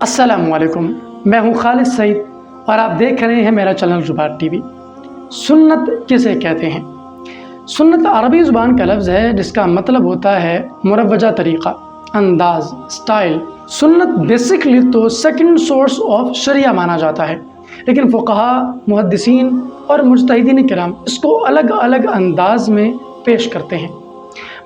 अस्सलामुअलैकुम, मैं हूँ खालिद सईद और आप देख रहे हैं मेरा चैनल जुबार टीवी। सुन्नत किसे कहते हैं? सुन्नत अरबी ज़ुबान का लफ्ज़ है जिसका मतलब होता है मुरव्वजा तरीक़ा, अंदाज़, स्टाइल। सुन्नत बेसिकली तो सेकंड सोर्स ऑफ शरिया माना जाता है, लेकिन फ़ुक़हा, मुहद्दिसीन और मुज्तहिदीन किराम इसको अलग अलग अंदाज़ में पेश करते हैं।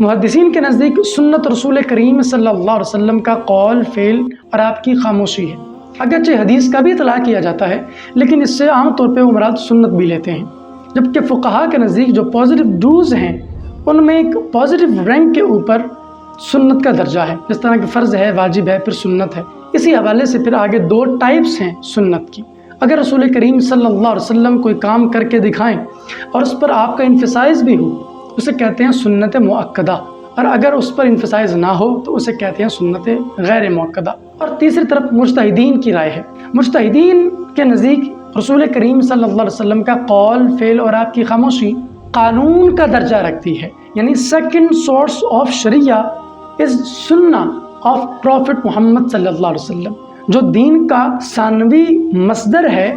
मुहद्दिसीन के नज़दीक सुन्नत रसूल करीम सल्लल्लाहु अलैहि वसल्लम का कौल, फ़ेल और आपकी खामोशी है। अगरचे हदीस का भी इतलाक़ किया जाता है, लेकिन इससे आम तौर पे वो मुराद सुन्नत भी लेते हैं। जबकि फ़ुक़हा के नज़दीक जो पॉजिटिव डूज़ हैं उनमें एक पॉजिटिव रैंक के ऊपर सुन्नत का दर्जा है, जिस तरह कि फ़र्ज़ है, वाजिब है, फिर सुन्नत है। इसी हवाले से फिर आगे दो टाइप्स हैं सुन्नत की। अगर रसूल करीम सल्लल्लाहु अलैहि वसल्लम कोई काम करके दिखाएं और उस पर आपका इन्फसाइज़ भी हो, उसे कहते हैं सुन्नत मुअक्कदा, और अगर उस पर इन्फसाइज़ ना हो तो उसे कहते हैं सुन्नत गैर मुअक्कदा। और तीसरी तरफ मुज्तहिदीन की राय है। मुज्तहिदीन के नज़दीक रसूल करीम सल्लल्लाहु अलैहि वसल्लम का कौल, फ़ेल और आपकी खामोशी कानून का दर्जा रखती है, यानी सेकंड सोर्स ऑफ शरिया इज़ सुन्ना ऑफ प्रॉफिट मोहम्मद सल्लल्लाहु अलैहि वसल्लम। जो दीन का सानवी मसदर है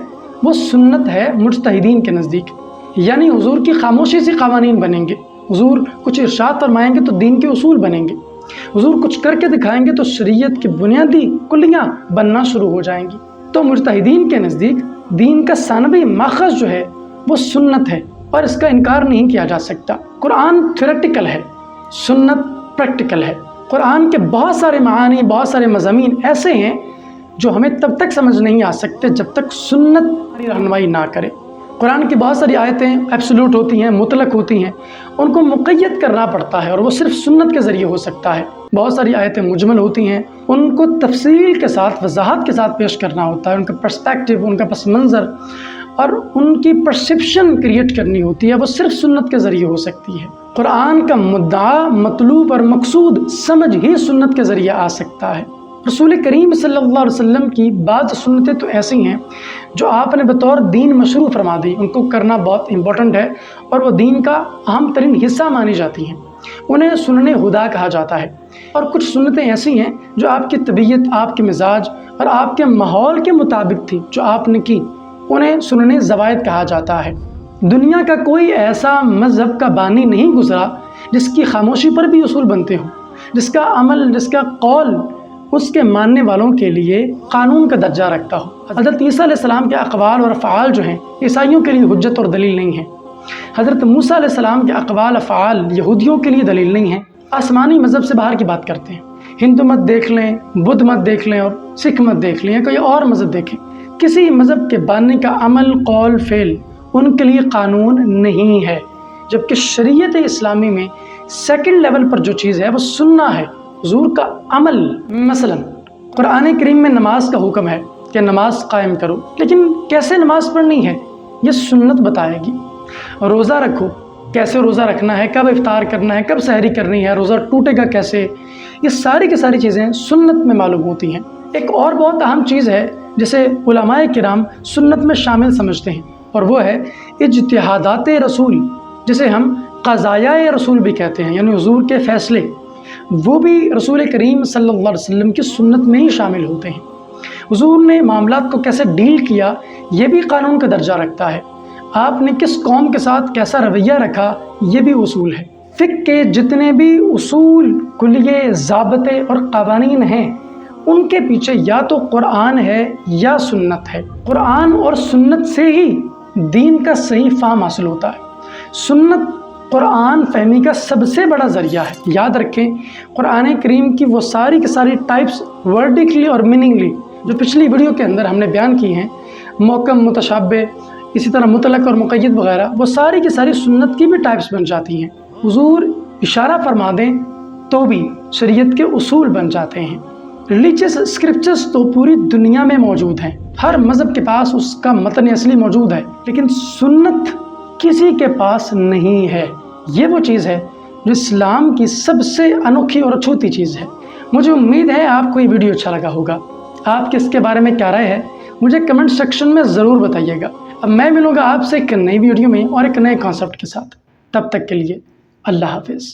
वो सुन्नत है मुज्तहिदीन के नज़दीक, यानी हुजूर की खामोशी से क़वानीन बनेंगे। हुजूर कुछ इरशाद फरमाएंगे तो दीन के उसूल बनेंगे। हुजूर कुछ करके दिखाएंगे तो शरीयत की बुनियादी कुल्लियाँ बनना शुरू हो जाएंगी। तो मुज्तहिदीन के नज़दीक दीन का सानवी माखज़ जो है वो सुन्नत है और इसका इनकार नहीं किया जा सकता। कुरान थ्योरेटिकल है, सुन्नत प्रैक्टिकल है। कुरान के बहुत सारे मानी, बहुत सारे मज़ामीन ऐसे हैं जो हमें तब तक समझ नहीं आ सकते जब तक सुन्नत हमारी रहनुमाई ना करे। कुरान की बहुत सारी आयतें एब्सोल्यूट होती हैं, मुतलक होती हैं, उनको मुक़य्यद करना पड़ता है और वो सिर्फ सुन्नत के ज़रिए हो सकता है। बहुत सारी आयतें मुजमल होती हैं, उनको तफसील के साथ, वजाहत के साथ पेश करना होता है। उनका पर्सपेक्टिव, उनका पस मंज़र और उनकी परसेप्शन क्रिएट करनी होती है, वो सिर्फ सुन्नत के ज़रिए हो सकती है। कुरान का मुद्दा, मतलूब और मकसूद समझ ही सुन्नत के ज़रिए आ सकता है। रसूल करीम सल्लल्लाहु अलैहि वसल्लम की बाद सुन्नतें तो ऐसी हैं जो आपने बतौर दीन मशरू फरमा दी, उनको करना बहुत इम्पोर्टेंट है और वो दीन का अहम तरीन हिस्सा मानी जाती हैं। उन्हें सुनने हुदा कहा जाता है। और कुछ सुन्नतें ऐसी हैं जो आपकी तबीयत, आपके मिजाज और आपके माहौल के मुताबिक थी, जो आपने की, उन्हें सुनने ज़वायद कहा जाता है। दुनिया का कोई ऐसा मज़हब का बानी नहीं गुज़रा जिसकी खामोशी पर भी उसूल बनते हों, जिसका अमल, जिसका कौल उसके मानने वालों के लिए कानून का दर्जा रखता हो। हज़रत ईसा अलैहिस्सलाम के अक़वाल और अफ़आल जो हैं ईसाइयों के लिए हुज्जत और दलील नहीं है। हज़रत मूसा अलैहिस्सलाम के अक़वाल अफ़आल यहूदियों के लिए दलील नहीं है। आसमानी मज़हब से बाहर की बात करते हैं। हिंदू मत देख लें, बुद्ध मत देख लें और सिख मत देख लें, कोई और मज़हब देखें, किसी मज़हब के बानी का अमल, कौल, फ़ेल उनके लिए कानून नहीं है। जबकि शरीयत इस्लामी में सेकंड लेवल पर जो चीज़ है वो सुन्ना है, हुजूर का अमल। मसलन कुरान करीम में नमाज का हुक्म है कि नमाज कायम करो, लेकिन कैसे नमाज पढ़नी है ये सुन्नत बताएगी। रोज़ा रखो, कैसे रोज़ा रखना है, कब इफ्तार करना है, कब सहरी करनी है, रोज़ा टूटेगा कैसे, ये सारी की सारी चीज़ें सुन्नत में मालूम होती हैं। एक और बहुत अहम चीज़ है जिसे उलमाए किराम सुन्नत में शामिल समझते हैं, और वो है इज्तिहादात रसूल, जिसे हम क़ज़ाया रसूल भी कहते हैं, यानी हुजूर के फ़ैसले, वो भी रसूल करीम सल्लल्लाहु अलैहि वसल्लम की सुन्नत में ही शामिल होते हैं। हुजूर ने मामलात को कैसे डील किया ये भी कानून का दर्जा रखता है। आपने किस कौम के साथ कैसा रवैया रखा ये भी उसूल है। फ़िक़्ह के जितने भी उसूल, कुल्लिये, ज़ाबते और क़वानीन हैं उनके पीछे या तो कुरान है या सुन्नत है। कुरान और सुन्नत से ही दीन का सही फ़हम हासिल होता है। सुन्नत कुरान फहमी का सबसे बड़ा ज़रिया है। याद रखें, कुरान करीम की वो सारी की सारी टाइप्स वर्डिकली और मीनिंगली जो पिछली वीडियो के अंदर हमने बयान की हैं, मोहकम, मुतशाबे, इसी तरह मुतलक और मुक़य्यद वगैरह, वो सारी की सारी सुन्नत की भी टाइप्स बन जाती हैं। हुजूर इशारा फरमा दें तो भी शरीयत के उसूल बन जाते हैं। रिलीजियस स्क्रिप्चर्स तो पूरी दुनिया में मौजूद हैं, हर मज़हब के पास उसका मतन असली मौजूद है, लेकिन सुन्नत किसी के पास नहीं है। ये वो चीज़ है जो इस्लाम की सबसे अनोखी और अछूती चीज़ है। मुझे उम्मीद है आपको ये वीडियो अच्छा लगा होगा। आपके इसके बारे में क्या राय है मुझे कमेंट सेक्शन में ज़रूर बताइएगा। अब मैं मिलूँगा आपसे एक नई वीडियो में और एक नए कॉन्सेप्ट के साथ। तब तक के लिए अल्लाह हाफ़िज़।